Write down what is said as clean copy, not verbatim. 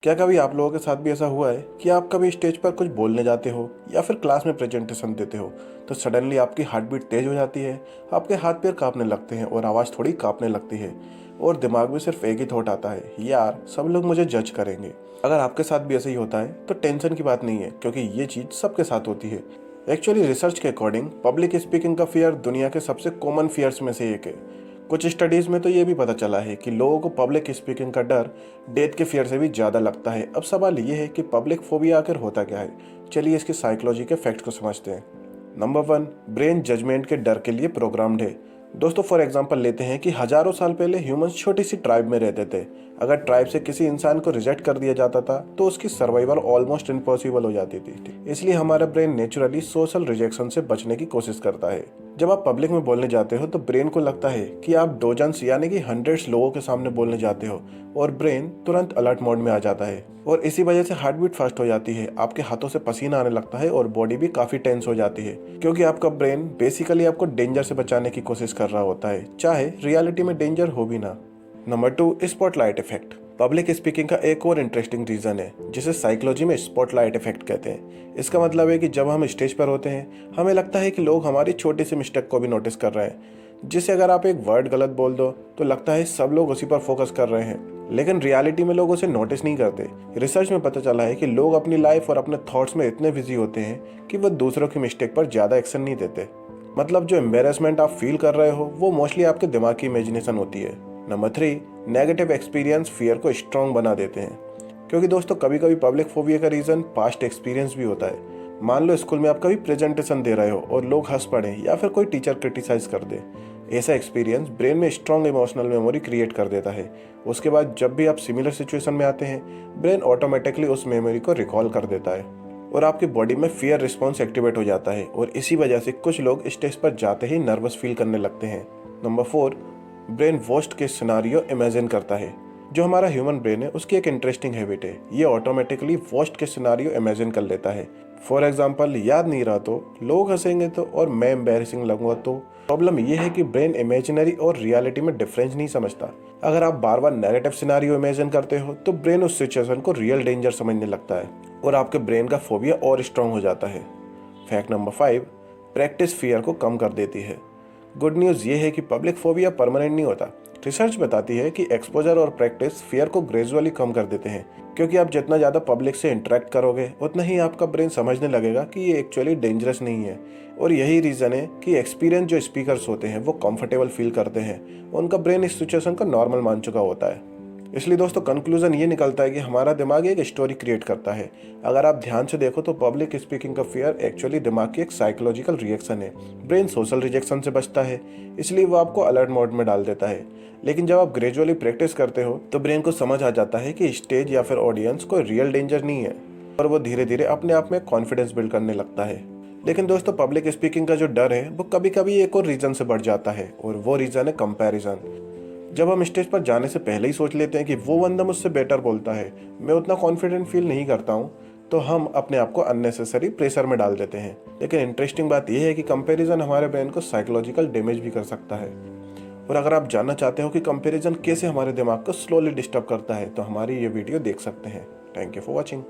क्या कभी आप लोगों के साथ भी ऐसा हुआ है कि आप कभी स्टेज पर कुछ बोलने जाते हो या फिर क्लास में प्रेजेंटेशन देते हो तो सडनली आपकी हार्ट बीट तेज हो जाती है, आपके हाथ पैर कांपने लगते हैं और आवाज़ थोड़ी कांपने लगती है और दिमाग में सिर्फ एक ही थॉट आता है, यार सब लोग मुझे जज करेंगे। अगर आपके साथ भी ऐसा ही होता है तो टेंशन की बात नहीं है, क्योंकि ये चीज़ सबके साथ होती है। एक्चुअली रिसर्च के अकॉर्डिंग पब्लिक स्पीकिंग का फियर दुनिया के सबसे कॉमन फियर्स में से एक है। कुछ स्टडीज में तो ये भी पता चला है कि लोगों को पब्लिक स्पीकिंग का डर डेथ के फियर से भी ज़्यादा लगता है। अब सवाल ये है कि पब्लिक फोबिया आखिर होता क्या है। चलिए इसकी साइकोलॉजी के फैक्ट को समझते हैं। नंबर 1, ब्रेन जजमेंट के डर के लिए प्रोग्राम्ड है। दोस्तों फॉर एग्जांपल लेते हैं कि हजारों साल पहले ह्यूमंस छोटी सी ट्राइब में रहते थे। अगर ट्राइब से किसी इंसान को रिजेक्ट कर दिया जाता था तो उसकी सर्वाइवल ऑलमोस्ट इम्पॉसिबल हो जाती थी। इसलिए हमारा ब्रेन नेचुरली सोशल रिजेक्शन से बचने की कोशिश करता है। जब आप पब्लिक में बोलने जाते हो तो ब्रेन को लगता है कि आप डोजन्स यानी कि हंड्रेड्स लोगों के सामने बोलने जाते हो और ब्रेन तुरंत अलर्ट मोड में आ जाता है और इसी वजह से हार्ट बीट फास्ट हो जाती है, आपके हाथों से पसीना आने लगता है और बॉडी भी काफी टेंस हो जाती है, क्योंकि आपका ब्रेन बेसिकली आपको डेंजर से बचाने की कोशिश कर रहा होता है, चाहे रियलिटी में डेंजर हो भी ना। Number 2, spotlight effect. Public speaking का एक और इंटरेस्टिंग रीजन है जिसे साइकोलॉजी में स्पॉटलाइट इफेक्ट कहते हैं। इसका मतलब है कि जब हम स्टेज पर होते हैं हमें लगता है कि लोग हमारी छोटी सी मिस्टेक को भी नोटिस कर रहे हैं, जिससे अगर आप एक वर्ड गलत बोल दो तो लगता है सब लोग उसी पर फोकस कर रहे हैं, लेकिन रियलिटी में लोग उसे नोटिस नहीं करते। रिसर्च में पता चला है कि लोग अपनी लाइफ और अपने थॉट्स में इतने बिजी होते हैं कि वह दूसरों की मिस्टेक पर ज़्यादा एक्शन नहीं देते। मतलब जो एम्बेरसमेंट आप फील कर रहे हो वो मोस्टली आपके दिमाग की इमेजिनेशन होती है। नंबर 3, नेगेटिव एक्सपीरियंस फियर को स्ट्रॉन्ग बना देते हैं, क्योंकि दोस्तों कभी कभी पब्लिक फोबिया का रीज़न पास्ट एक्सपीरियंस भी होता है। मान लो स्कूल में आप कभी प्रेजेंटेशन दे रहे हो और लोग हंस पड़े या फिर कोई टीचर क्रिटिसाइज कर दे। ऐसा एक्सपीरियंस ब्रेन में स्ट्रॉन्ग इमोशनल मेमोरी क्रिएट कर देता है। उसके बाद जब भी आप सिमिलर सिचुएशन में आते हैं ब्रेन ऑटोमेटिकली उस मेमोरी को रिकॉल कर देता है और आपकी बॉडी में फियर रिस्पॉन्स एक्टिवेट हो जाता है और इसी वजह से कुछ लोग स्टेज पर जाते ही नर्वस फील करने लगते हैं। Number 4, brain worst case scenario imagine करता है। जो हमारा ह्यूमन ब्रेन है उसकी एक इंटरेस्टिंग हैबिट है, ये automatically worst case scenario imagine कर लेता है। फॉर एग्जाम्पल याद नहीं रहा तो, लोग हंसेंगे तो, और मैं एम्बैरेसिंग लगूंगा तो। प्रॉब्लम ये है कि ब्रेन इमेजिनरी और रियलिटी में डिफरेंस नहीं समझता। अगर आप बार बार नेगेटिव सिनारियो इमेजिन करते हो तो ब्रेन उस सिचुएशन को रियल डेंजर समझने लगता है और आपके ब्रेन का फोबिया और स्ट्रांग हो जाता है। फैक्ट नंबर 5, प्रैक्टिस फियर को कम कर देती है। गुड न्यूज़ ये है कि पब्लिक फोबिया परमानेंट नहीं होता। रिसर्च बताती है कि एक्सपोजर और प्रैक्टिस फियर को ग्रेजुअली कम कर देते हैं, क्योंकि आप जितना ज़्यादा पब्लिक से इंटरेक्ट करोगे उतना ही आपका ब्रेन समझने लगेगा कि ये एक्चुअली डेंजरस नहीं है। और यही रीज़न है कि एक्सपीरियंस जो स्पीकर्स होते हैं वो कंफर्टेबल फील करते हैं, उनका ब्रेन इस सिचुएशन को नॉर्मल मान चुका होता है। इसलिए दोस्तों कंक्लूजन ये निकलता है कि हमारा दिमाग एक स्टोरी क्रिएट करता है। अगर आप ध्यान से देखो तो पब्लिक स्पीकिंग का फियर एक्चुअली दिमाग की एक साइकोलॉजिकल रिएक्शन है। ब्रेन सोशल रिजेक्शन से बचता है, इसलिए वो आपको अलर्ट मोड में डाल देता है। लेकिन जब आप ग्रेजुअली प्रैक्टिस करते हो तो ब्रेन को समझ आ जाता है कि स्टेज या फिर ऑडियंस कोई रियल डेंजर नहीं है और वो धीरे धीरे अपने आप में कॉन्फिडेंस बिल्ड करने लगता है। लेकिन दोस्तों पब्लिक स्पीकिंग का जो डर है वो कभी कभी एक और रीजन से बढ़ जाता है और वो रीजन है कंपैरिजन। जब हम स्टेज पर जाने से पहले ही सोच लेते हैं कि वो बंदा मुझसे बेटर बोलता है, मैं उतना कॉन्फिडेंट फील नहीं करता हूँ, तो हम अपने आप को अननेसेसरी प्रेशर में डाल देते हैं। लेकिन इंटरेस्टिंग बात यह है कि कंपैरिजन हमारे ब्रेन को साइकोलॉजिकल डैमेज भी कर सकता है। और अगर आप जानना चाहते हो कि कंपैरिजन कैसे हमारे दिमाग को स्लोली डिस्टर्ब करता है तो हमारी ये वीडियो देख सकते हैं। Thank you for watching.